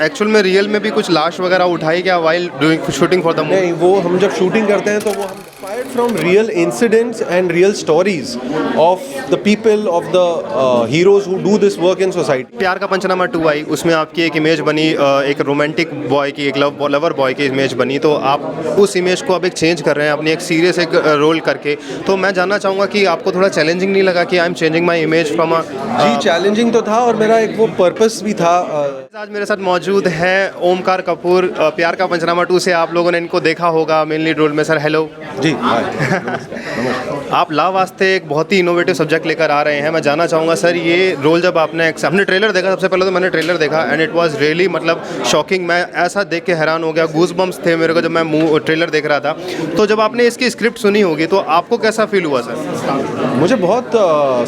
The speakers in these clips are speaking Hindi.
एक्चुअल में रियल में भी कुछ लाश वगैरह उठाई क्या while doing shooting for the movie? नहीं, वो हम जब शूटिंग करते हैं तो वो हम inspired from real incidents and real stories of the people of the heroes who do this work in society. प्यार का पंचनामा 2 आई, उसमें आपकी एक इमेज बनी, एक रोमांटिक बॉय की, एक लवर बॉय की इमेज बनी, तो आप उस इमेज को अब एक चेंज कर रहे हैं अपनी एक सीरियस एक रोल करके। तो मैं जानना चाहूँगा कि आपको थोड़ा चैलेंजिंग नहीं लगा कि I am changing my image from जी, चैलेंजिंग तो था और मेरा एक वो पर्पस भी था। आज मेरे साथ मौजूद है ओमकार कपूर। प्यार का पंचनामा 2 से आप लोगों ने इनको देखा होगा मेनली रोल में। सर हेलो जी, आप ला वास्ते एक बहुत ही इनोवेटिव सब्जेक्ट लेकर आ रहे हैं। मैं जानना चाहूँगा सर, ये रोल जब हमने ट्रेलर देखा, सबसे पहले तो मैंने ट्रेलर देखा एंड इट वाज रियली मतलब शॉकिंग। मैं ऐसा देख के हैरान हो गया, गूज बम्स थे मेरे को जब मैं ट्रेलर देख रहा था। तो जब आपने इसकी स्क्रिप्ट सुनी होगी तो आपको कैसा फील हुआ सर? मुझे बहुत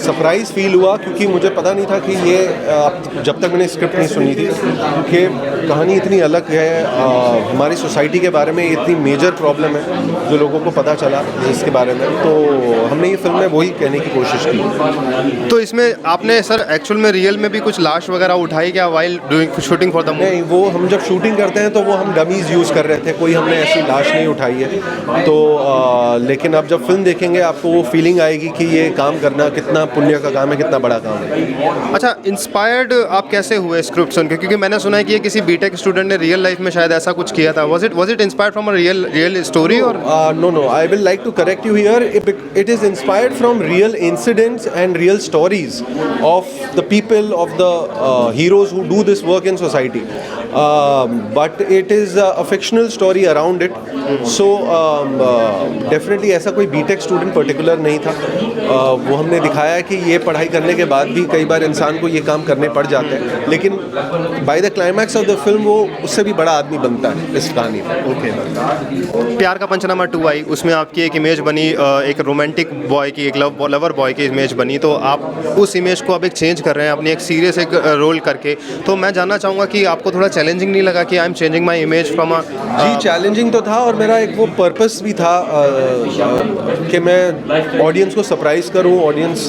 सरप्राइज़ फील हुआ क्योंकि मुझे पता नहीं था कि ये जब तक मैंने स्क्रिप्ट नहीं सुनी थी कि कहानी इतनी अलग है। हमारी सोसाइटी के बारे में इतनी मेजर प्रॉब्लम है जो लोगों को पता चला इसके बारे में, तो हमने ये फिल्म में वही कहने की कोशिश की। तो इसमें आपने सर एक्चुअल में रियल में भी कुछ लाश वगैरह उठाई क्या while doing shooting for the movie? नहीं, वो हम जब शूटिंग करते हैं तो वो हम डमीज़ यूज़ कर रहे थे, कोई हमने ऐसी लाश नहीं उठाई है। तो लेकिन अब जब फिल्म देखेंगे आपको वो फीलिंग आएगी कि ये काम करना कितना पुण्य का काम है, कितना बड़ा काम है। अच्छा, इंस्पायर्ड आप कैसे हुए स्क्रिप्ट सुन के? क्योंकि मैंने सुना है कि ये किसी बीटेक स्टूडेंट ने रियल लाइफ में शायद ऐसा कुछ किया था। Was it inspired from a real story और? No, I will like to correct you here. It is inspired from real incidents and real stories of the people of the heroes who do this work in society. But it is a fictional story around it. So definitely ऐसा कोई बीटेक स्टूडेंट पर्टिकुलर नहीं था। वो हमने दिखाया है कि ये पढ़ाई करने के बाद भी कई बार इंसान को ये काम करने पड़ जाते हैं, लेकिन by the climax of the film वो उससे भी बड़ा आदमी बनता है इस कहानी में। ओके। प्यार का पंचनामा 2 आई, उसमें आपकी एक इमेज बनी, एक रोमांटिक बॉय की, एक लवर बॉय की इमेज बनी, तो आप उस इमेज को अब एक चेंज कर रहे हैं अपनी एक सीरियस एक रोल करके। तो मैं जानना चाहूँगा कि आपको थोड़ा चैलेंजिंग नहीं लगा कि I am changing my image from जी, चैलेंजिंग तो था और मेरा एक वो पर्पस भी था कि मैं ऑडियंस को सरप्राइज़ करूं, ऑडियंस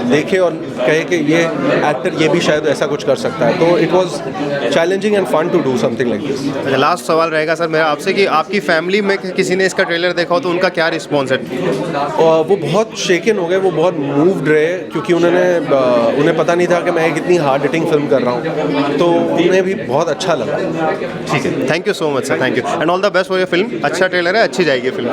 देखे और कहे कि ये एक्टर ये भी शायद ऐसा कुछ कर सकता है। तो it was challenging and fun to do something like this. Last सवाल रहेगा सर मेरा आपसे कि आपकी फैमिली में किसी ने इसका ट्रेलर देखा हो तो उनका क्या रिस्पॉन्स है? वो बहुत शेकन हो गए, वो बहुत मूव्ड रहे क्योंकि उन्हें पता नहीं था कि मैं एक इतनी हार्ड हिटिंग फिल्म कर रहा हूँ, तो उन्हें भी बहुत अच्छा लगा। ठीक है, thank you so much sir, thank you and all the best for your film. अच्छा ट्रेलर है, अच्छी जाएगी फिल्म।